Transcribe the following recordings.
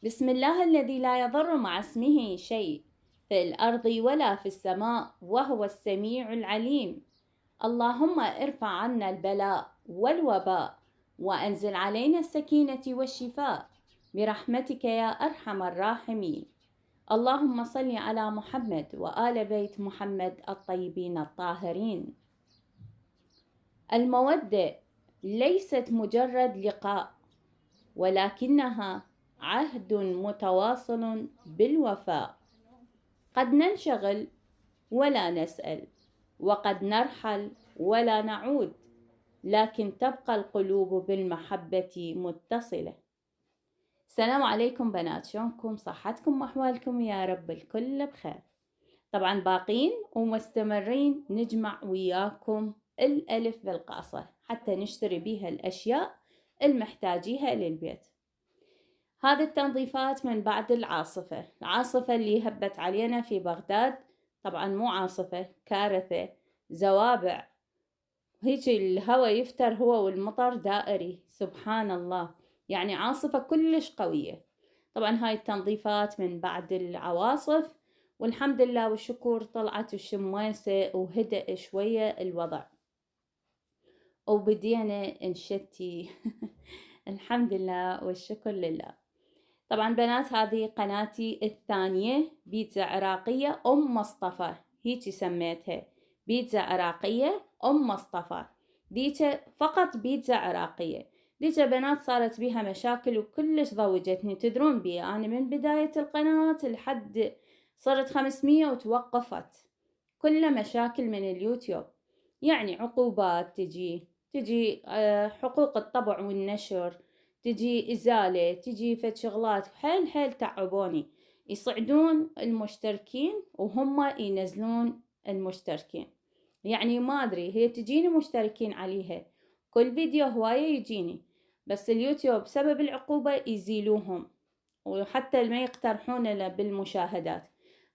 بسم الله الذي لا يضر مع اسمه شيء في الأرض ولا في السماء وهو السميع العليم. اللهم ارفع عنا البلاء والوباء وأنزل علينا السكينة والشفاء برحمتك يا أرحم الراحمين. اللهم صل على محمد وآل بيت محمد الطيبين الطاهرين. المودة ليست مجرد لقاء، ولكنها عهد متواصل بالوفاء. قد ننشغل ولا نسأل، وقد نرحل ولا نعود، لكن تبقى القلوب بالمحبة متصلة. السلام عليكم بنات، شلونكم؟ صحتكم وأحوالكم؟ يا رب الكل بخير. طبعا باقين ومستمرين نجمع وياكم الألف بالقاصة حتى نشتري بيها الأشياء المحتاجيها للبيت. هذه التنظيفات من بعد العاصفة اللي هبت علينا في بغداد. طبعا مو عاصفة، كارثة، زوابع، هيك الهواء يفتر هو والمطر دائري، سبحان الله، يعني عاصفة كلش قوية. طبعا هاي التنظيفات من بعد العواصف، والحمد لله والشكر طلعت الشمويسة وهدأ شوية الوضع وبدينا نشتي الحمد لله والشكر لله. طبعا بنات هذه قناتي الثانية، بيتزا عراقية أم مصطفى، هيجي سميتها بيتزا عراقية أم مصطفى. ديجا فقط بيتزا عراقية. ديجا بنات صارت بيها مشاكل وكلش ضوجتني، تدرون بي أنا من بداية القناة لحد صارت 500 وتوقفت. كلها مشاكل من اليوتيوب، يعني عقوبات تجي حقوق الطبع والنشر، تجي إزالة، تجي فد شغلات حيل حيل تعبوني. يصعدون المشتركين وهم ينزلون المشتركين، يعني ما أدري، هي تجيني مشتركين عليها كل فيديو هواية يجيني، بس اليوتيوب بسبب العقوبة يزيلوهم وحتى ما يقترحون بالمشاهدات.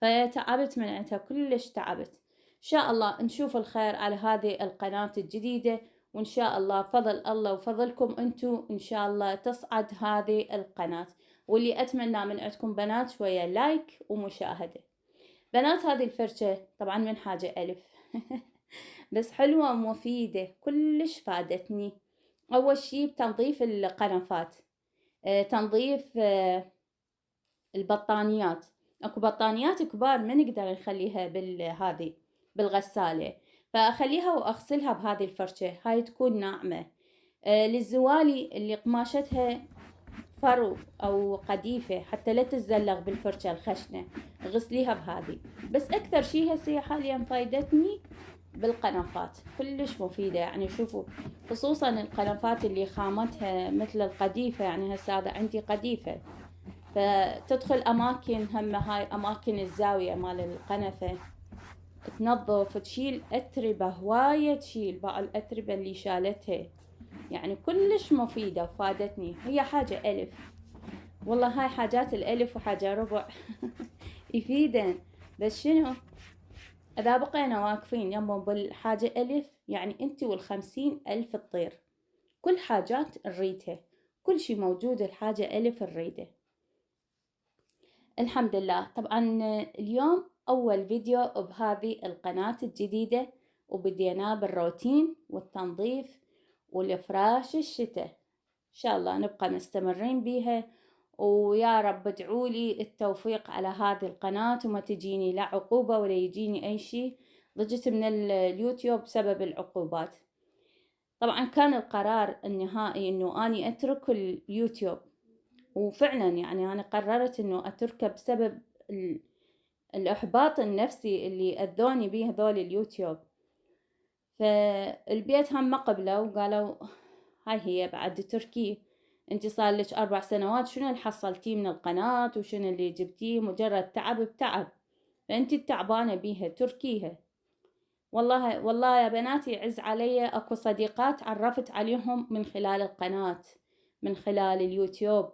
فتعبت من عندها، كلش تعبت. إن شاء الله نشوف الخير على هذه القناة الجديدة، وإن شاء الله فضل الله وفضلكم أنتو إن شاء الله تصعد هذه القناة. واللي أتمنى من عندكم بنات شوية لايك ومشاهدة. بنات هذه الفرشة طبعا من حاجة ألف بس حلوة ومفيدة، كلش فادتني. أول شي بتنظيف القنفات، تنظيف البطانيات. اكو بطانيات كبار ما نقدر نخليها هذه بالغسالة، فأخليها وأغسلها بهذه الفرشة، هاي تكون ناعمة. للزوالي اللي قماشتها فرو أو قديفة حتى لا تتزلق بالفرشة الخشنة، غسليها بهذه. بس أكثر شي هسه حاليا فايدتني بالقنفات، كلش مفيدة. يعني شوفوا، خصوصا القنفات اللي خامتها مثل القديفة، يعني هسه هذا عندي قديفة، فتدخل أماكن، هم هاي أماكن الزاوية مال القنفة تنظف، تشيل أتربة هواية، تشيل بقى الأتربة اللي شالتها. يعني كلش مفيدة وفادتني. هي حاجة ألف، والله هاي حاجات الألف وحاجة ربع يفيدن. بس شنو إذا بقينا واقفين يمه بالحاجة ألف، يعني أنت وال50,000 تطير. كل حاجات نريدها، كل شي موجود الحاجة ألف نريده. الحمد لله. طبعا اليوم أول فيديو بهذه القناة الجديدة، وبديناه بالروتين والتنظيف والإفراش الشتاء. إن شاء الله نبقى مستمرين بيها، ويا رب ادعولي التوفيق على هذه القناة، وما تجيني لا عقوبة ولا يجيني أي شيء. ضجت من اليوتيوب بسبب العقوبات. طبعا كان القرار النهائي إنه أني أترك اليوتيوب، وفعلا يعني أنا قررت إنه أتركه بسبب الإحباط النفسي اللي أذوني به هذول اليوتيوب. فالبيت هم ما قبلوا وقالوا هاي هي بعد تركي، انتي صار لك 4 سنوات، شنو اللي حصلتيه من القناة وشنو اللي جبتيه؟ مجرد تعب بتعب، فانتي التعبانة بيها تركيها. والله يا بناتي يعز علي اكو صديقات عرفت عليهم من خلال القناة، من خلال اليوتيوب،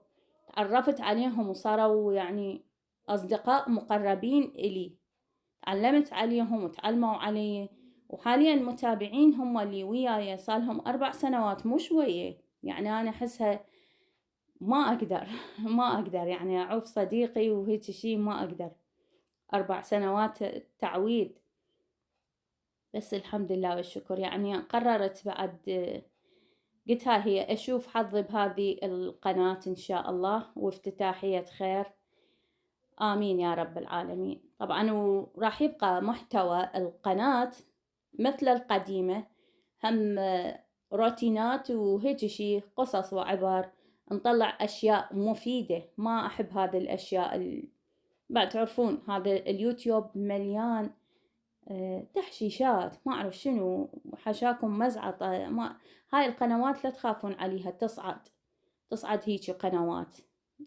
تعرفت عليهم وصاروا يعني أصدقاء مقربين إلي، تعلمت عليهم وتعلموا علي، وحاليا متابعين هم اللي وياي صارلهم 4 سنوات، مو شوية. يعني أنا أحسها ما أقدر ما أقدر يعني أعوف صديقي وهيك شي، ما أقدر. 4 سنوات تعويد. بس الحمد لله والشكر، يعني قررت بعد، قلتها هي أشوف حظي بهذه القناة إن شاء الله، وافتتاحية خير. آمين يا رب العالمين. طبعا وراح يبقى محتوى القناة مثل القديمة، هم روتينات وهيك شي، قصص وعبر، نطلع أشياء مفيدة. ما أحب هذه الأشياء بعد تعرفون هذا اليوتيوب مليان تحشيشات، ما أعرف شنو، حشاكم مزعطة. ما هاي القنوات لا تخافون عليها، تصعد هيك قنوات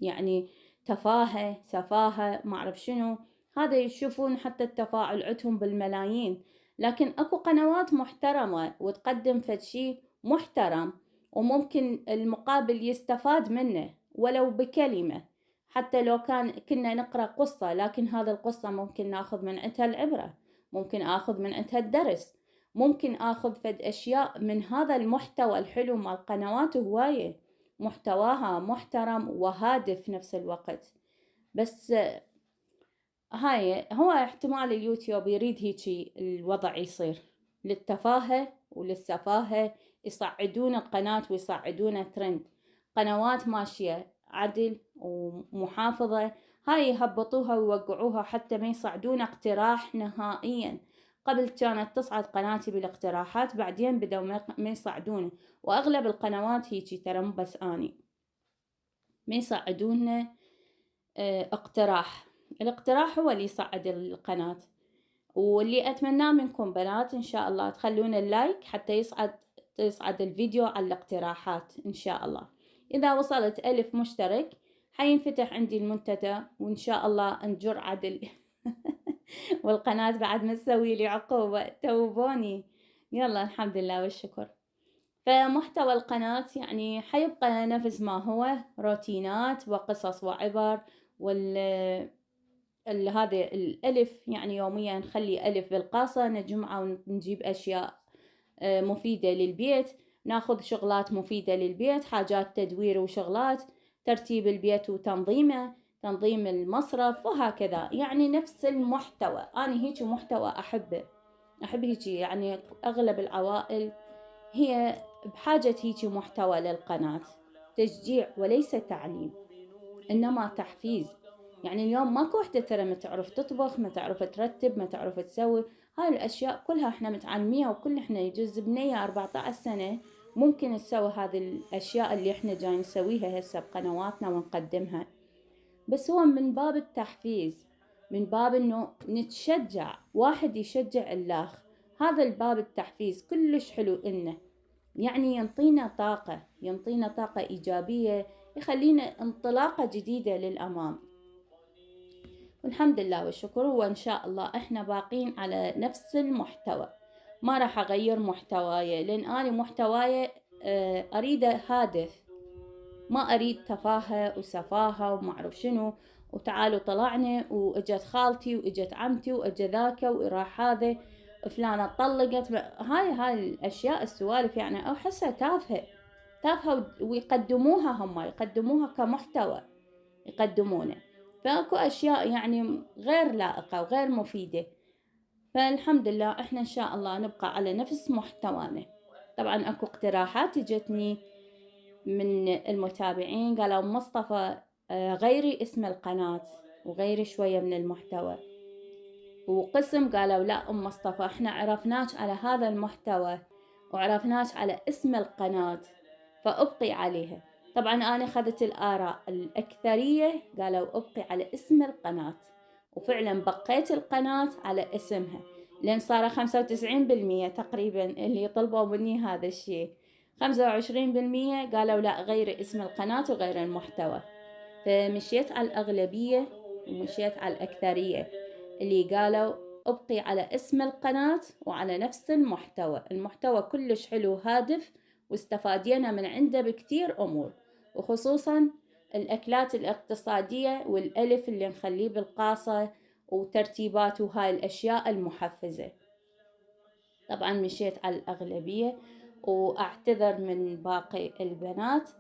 يعني تفاهة سفاهة ما أعرف شنو. هذا يشوفون حتى التفاعل عندهم بالملايين. لكن أكو قنوات محترمة وتقدم فد شي محترم، وممكن المقابل يستفاد منه ولو بكلمة. حتى لو كنا نقرأ قصة، لكن هذا القصة ممكن ناخذ من عندها العبرة، ممكن آخذ من عندها الدرس، ممكن آخذ فد أشياء من هذا المحتوى الحلو مع القنوات. هواية محتواها محترم وهادف في نفس الوقت. بس هاي هو احتمال اليوتيوب يريد هيجي الوضع يصير، للتفاهة وللسفاهة، يصعدون القناة ويصعدون ترند. قنوات ماشية عدل ومحافظة، هاي يهبطوها ويوقعوها حتى ما يصعدون اقتراح نهائيا. قبل كانت تصعد قناتي بالاقتراحات، بعدين بدأوا ما يصعدونه. وأغلب القنوات هيجي ترى، مو بس أني، ما يصعدون اقتراح. الاقتراح هو اللي يصعد القناة. واللي أتمناه منكم بنات إن شاء الله تخلون اللايك حتى يصعد الفيديو على الاقتراحات إن شاء الله. إذا وصلت 1000 مشترك حينفتح عندي المنتدى، وإن شاء الله نجر عدل والقناة بعد ما تسوي لي عقوبة توبوني. يلا الحمد لله والشكر. فمحتوى القناة يعني حيبقى نفس ما هو، روتينات وقصص وعبر. هذا الألف يعني يوميا نخلي ألف بالقاصة نجمعه ونجيب أشياء مفيدة للبيت، ناخذ شغلات مفيدة للبيت، حاجات تدوير وشغلات ترتيب البيت وتنظيمه، تنظيم المصرف وهكذا. يعني نفس المحتوى، أنا هيك محتوى أحب هيك. يعني أغلب العوائل هي بحاجة هيك محتوى للقناة، تشجيع وليس تعليم، إنما تحفيز. يعني اليوم ماكو وحدة ترى ما تعرف تطبخ، ما تعرف ترتب، ما تعرف تسوي. هاي الأشياء كلها إحنا متعلميها، وكل إحنا يجوز بنية 14 سنة ممكن تسوي هذه الأشياء اللي إحنا جاي نسويها هسه بقنواتنا ونقدمها. بس هو من باب التحفيز، من باب إنه نتشجع، واحد يشجع الآخر. هذا الباب التحفيز كلش حلو إنه يعني ينطينا طاقة إيجابية، يخلينا انطلاقة جديدة للأمام. والحمد لله والشكر. وإن شاء الله إحنا باقين على نفس المحتوى، ما راح أغير محتواي، لأن أنا محتواي أريده هادف، ما أريد تفاهة وسفاهة وما أعرف شنو، وتعالوا طلعنا وإجت خالتي وإجت عمتي وإجا ذاك وراح هذا فلانة طلقت. هاي الأشياء السوالف يعني أحسها تافهة ويقدموها يقدموها كمحتوى يقدمونه. فأكو أشياء يعني غير لائقة وغير مفيدة. فالحمد لله إحنا إن شاء الله نبقى على نفس محتوانا. طبعا أكو اقتراحات جتني من المتابعين، قالوا مصطفى غيري اسم القناة وغيري شوية من المحتوى. وقسم قالوا لا مصطفى احنا عرفناك على هذا المحتوى وعرفناك على اسم القناة فأبقي عليها. طبعا أنا أخذت الآراء الأكثرية، قالوا أبقي على اسم القناة، وفعلا بقيت القناة على اسمها، لأن صار 95% تقريبا اللي طلبوا مني هذا الشيء. 25% قالوا لا غير اسم القناة وغير المحتوى. فمشيت على الأغلبية ومشيت على الأكثرية اللي قالوا أبقي على اسم القناة وعلى نفس المحتوى كلش حلو هادف، واستفادينا من عنده بكثير أمور، وخصوصا الأكلات الاقتصادية والألف اللي نخليه بالقاصة وترتيبات وهاي الأشياء المحفزة. طبعا مشيت على الأغلبية، وأعتذر من باقي البنات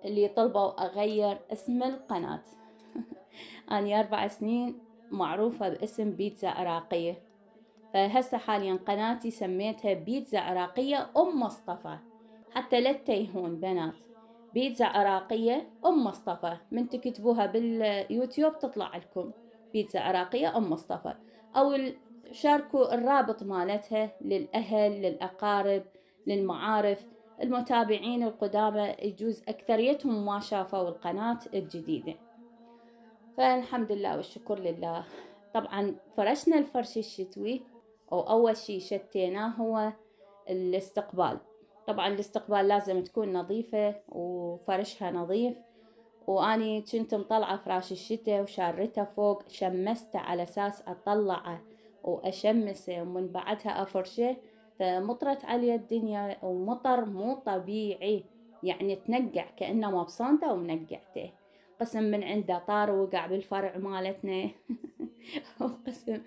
اللي طلبوا أغير اسم القناة. أنا 4 سنين معروفة باسم بيتزا عراقية، فهسه حاليا قناتي سميتها بيتزا عراقية أم مصطفى، حتى لا تتيهون بنات. بيتزا عراقية أم مصطفى، من تكتبوها باليوتيوب تطلع لكم بيتزا عراقية أم مصطفى، أو شاركوا الرابط مالتها للأهل، للأقارب، للمعارف. المتابعين القدامى يجوز أكثريتهم ما شافوا القناة الجديدة، فالحمد لله والشكر لله. طبعا فرشنا الفرش الشتوي، أول شي شتيناه هو الاستقبال. طبعا الاستقبال لازم تكون نظيفة وفرشها نظيف، وأني كنت مطلعة فراش الشتاء وشارته فوق، شمسته على أساس أطلعه وأشمسه ومن بعدها أفرشه. فمطرت علي الدنيا، ومطر مو طبيعي، يعني تنقع كأنه مبصنته ومنقعته. قسم من عنده طار ووقع بالفرع مالتنا وقسم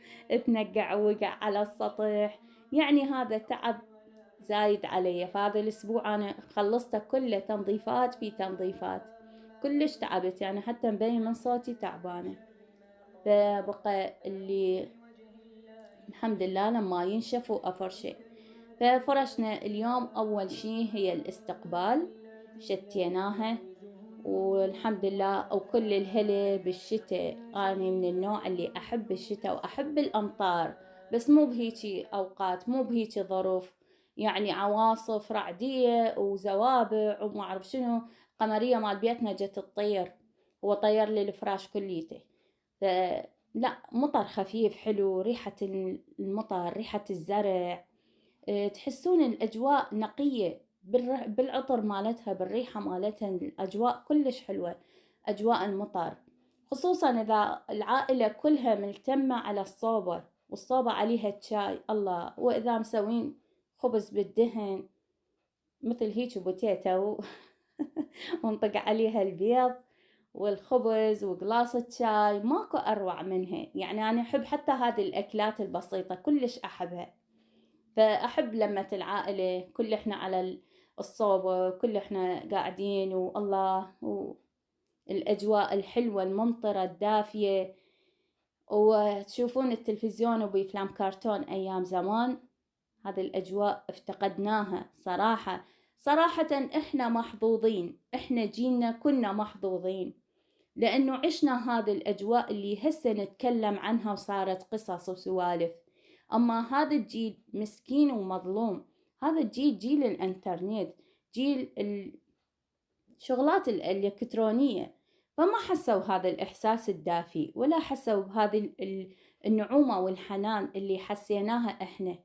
تنقع ووقع على السطح. يعني هذا تعب زايد علي، فهذا الأسبوع أنا خلصته كله تنظيفات في تنظيفات، كلش تعبت يعني، حتى مبين من صوتي تعبانة. فبقى اللي الحمد لله لما ينشف وأفرشه. ففرشنا اليوم أول شي هي الاستقبال، شتيناها والحمد لله. أو كل الهلا بالشتاء، أنا من النوع اللي أحب الشتاء وأحب الأمطار، بس مو بهيجي أوقات، مو بهيجي ظروف، يعني عواصف رعدية وزوابع وما أعرف شنو. قمرية مال بيتنا جت تطير وطير لي الفراش كليته. لا، مطر خفيف حلو، ريحة المطر، ريحة الزرع، تحسون الأجواء نقية بالعطر مالتها، بالريحة مالتها، الأجواء كلش حلوة أجواء المطر. خصوصا إذا العائلة كلها ملتمة على الصوبة، والصوبة عليها الشاي الله، وإذا مسوين خبز بالدهن مثل هيك بوتيتو ونطق عليها البيض والخبز وقلاصة شاي، ماكو أروع منها. يعني أنا أحب حتى هذه الأكلات البسيطة كلش أحبها. فأحب لمة العائلة، كل إحنا على الصوبة، كل إحنا قاعدين والله، والأجواء الحلوة الممطرة الدافية، وتشوفون التلفزيون وبأفلام كرتون أيام زمان. هذه الأجواء افتقدناها صراحة. صراحة إحنا محظوظين، إحنا جيلنا كنا محظوظين، لأنه عشنا هذه الأجواء اللي هسه نتكلم عنها وصارت قصص وسوالف. أما هذا الجيل مسكين ومظلوم، هذا الجيل جيل الإنترنت، جيل الشغلات الإلكترونية، فما حسوا هذا الإحساس الدافي، ولا حسوا بهذه النعومة والحنان اللي حسيناها إحنا.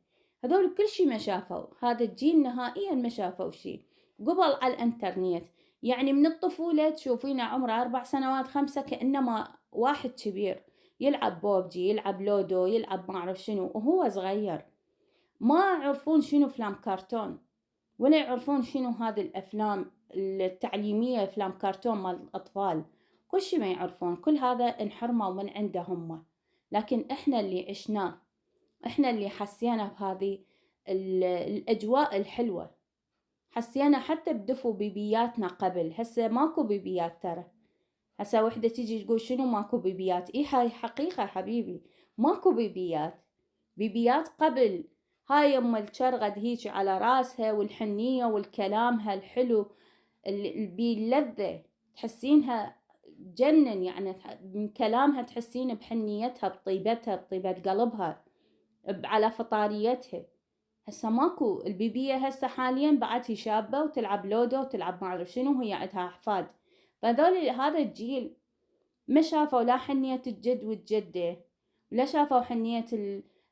هذول كل شي ما شافوا، هذا الجيل نهائيا ما شافوا شي قبل على الإنترنت. يعني من الطفولة تشوفينه عمره 4 سنوات 5 كأنما واحد كبير، يلعب بوبجي، يلعب لودو، يلعب ما أعرف شنو وهو صغير. ما يعرفون شنو أفلام كرتون، ولا يعرفون شنو هذه الأفلام التعليمية، أفلام كرتون مال الأطفال، كل شي ما يعرفون. كل هذا انحرموا من عندهم. لكن إحنا اللي عشناه، إحنا اللي حسينا بهذه الأجواء الحلوة، حسينا حتى بدفو بيبياتنا قبل. هسه ماكو بيبيات ترى. هسه وحدة تيجي تقول شنو ماكو بيبيات؟ هاي حقيقة حبيبي، ماكو بيبيات. بيبيات قبل، هاي ام الشرغد هيجي على راسها، والحنية والكلامها الحلو باللذة، تحسينها تجنن. يعني من كلامها تحسين بحنيتها، بطيبتها، بطيبة قلبها، على فطاريتها. هسه ماكو. البيبية هسه حاليا بعد هي شابة وتلعب لودو وتلعب ما اعرف شنو، وهي عندها احفاد. فهذول هذا الجيل ما شافوا لا حنية الجد والجدة، ولا شافوا حنية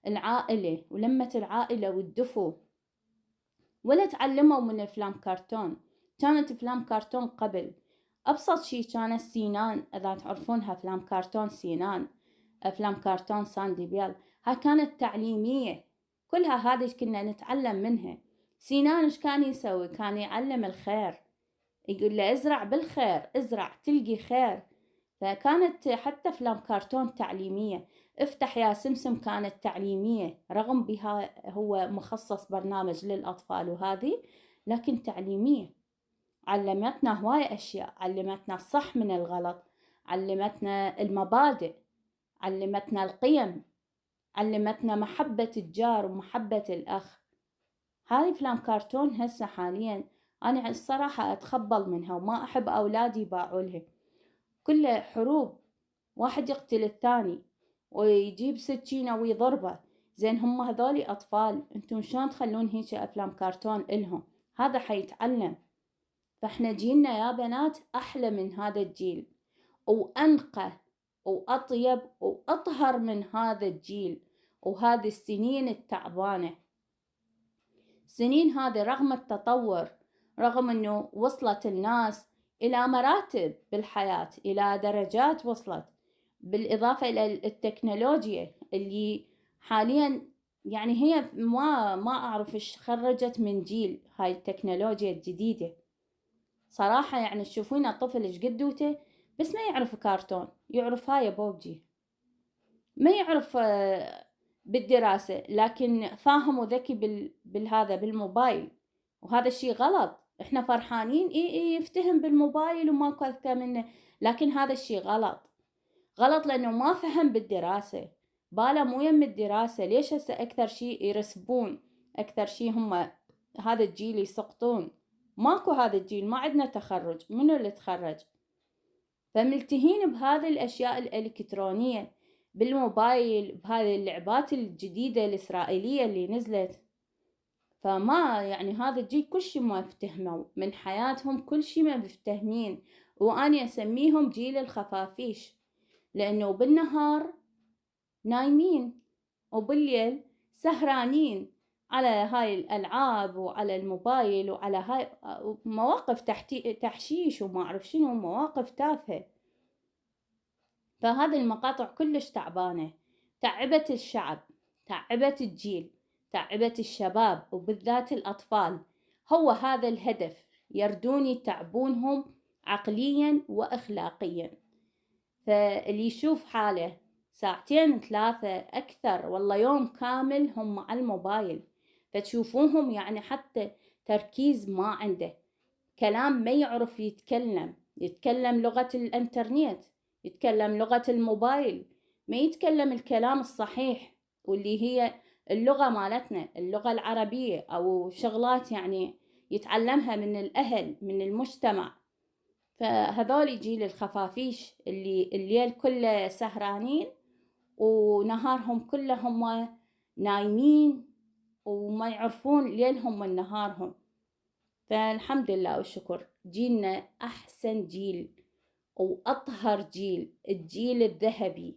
العائلة ولمة العائلة والدفو، ولا تعلموا من افلام كرتون. كانت افلام كرتون قبل ابسط شي كانت سينان، اذا تعرفونها افلام كرتون سينان، افلام كرتون ساندي بيل، هاي كانت تعليمية كلها، هذه كنا نتعلم منها. سينان ايش كان يسوي؟ كان يعلم الخير، يقول له ازرع بالخير، ازرع تلقي خير. فكانت حتى افلام كرتون تعليمية. افتح يا سمسم كانت تعليمية، رغم بها هو مخصص برنامج للأطفال وهذه، لكن تعليمية. علمتنا هواية أشياء، علمتنا الصح من الغلط، علمتنا المبادئ، علمتنا القيم، علمتنا محبة الجار ومحبة الأخ. هاي أفلام كرتون هسه حاليا أنا الصراحة أتخبل منها وما أحب أولادي يباعولها، كلها حروب، واحد يقتل الثاني ويجيب سكينة ويضربه. زين هم هذولي أطفال، انتم شلون تخلون هيك أفلام كرتون إلهم؟ هذا حيتعلم. فاحنا جيلنا يا بنات أحلى من هذا الجيل، وأنقى وأطيب وأطهر من هذا الجيل وهذه السنين التعبانة. سنين هذه رغم التطور، رغم أنه وصلت الناس إلى مراتب بالحياة، إلى درجات وصلت، بالإضافة إلى التكنولوجيا اللي حاليا يعني هي ما أعرف إيش خرجت من جيل هاي التكنولوجيا الجديدة. صراحة يعني تشوفين الطفل إيش قدوته، بس ما يعرف كرتون، يعرف هاي بوبجي، ما يعرف بالدراسة، لكن فاهم وذكي بالهذا بالموبايل، وهذا الشيء غلط. احنا فرحانين اي يفتهم بالموبايل وماكو اذكى منه، لكن هذا الشيء غلط، غلط لانه ما فهم بالدراسة، باله مو يم الدراسة. ليش هسه اكثر شيء يرسبون، اكثر شيء هم هذا الجيل يسقطون؟ ماكو هذا الجيل، ما عندنا تخرج، منو اللي تخرج؟ فملتهين بهذه الاشياء الالكترونية بالموبايل، بهذه اللعبات الجديدة الإسرائيلية اللي نزلت. فما يعني هذا الجيل كل شي ما يفتهموا من حياتهم، كل شي ما بيفتهمين. وأنا أسميهم جيل الخفافيش، لأنه بالنهار نايمين وبالليل سهرانين على هاي الألعاب وعلى الموبايل وعلى هاي مواقف تحشيش وما أعرف شنو، مواقف تافهة. فهذه المقاطع كلش تعبانة، تعبت الشعب، تعبت الجيل، تعبت الشباب وبالذات الأطفال. هو هذا الهدف، يردون يتعبونهم عقليا وأخلاقيا. فاللي يشوف حاله ساعتين 3 أكثر والله يوم كامل هم على الموبايل، فتشوفوهم يعني حتى تركيز ما عنده، كلام ما يعرف يتكلم لغة الانترنت، يتكلم لغة الموبايل، ما يتكلم الكلام الصحيح واللي هي اللغة مالتنا، اللغة العربية، أو شغلات يعني يتعلمها من الأهل من المجتمع. فهذول جيل الخفافيش اللي الليل كله سهرانين ونهارهم كله هم نايمين وما يعرفون ليلهم من نهارهم. فالحمد لله والشكر، جيلنا أحسن جيل وأطهر جيل، الجيل الذهبي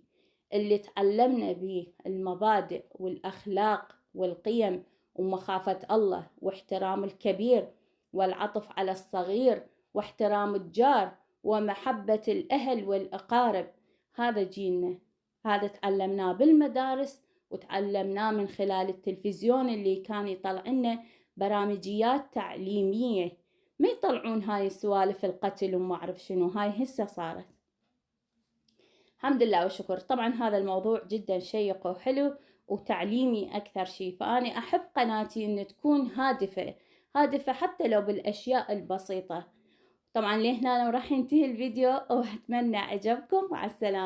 اللي تعلمنا به المبادئ والأخلاق والقيم ومخافة الله واحترام الكبير والعطف على الصغير واحترام الجار ومحبة الأهل والأقارب. هذا جيلنا، هذا تعلمناه بالمدارس وتعلمناه من خلال التلفزيون اللي كان يطلع لنا برامجيات تعليمية، ما يطلعون هاي السوالف القتل وما أعرف شنو، هاي هسه صارت. الحمد لله والشكر. طبعا هذا الموضوع جدا شيق وحلو وتعليمي أكثر شيء، فأنا أحب قناتي أن تكون هادفة حتى لو بالأشياء البسيطة. طبعا لهنا راح ينتهي الفيديو وأتمنى عجبكم. مع السلامة.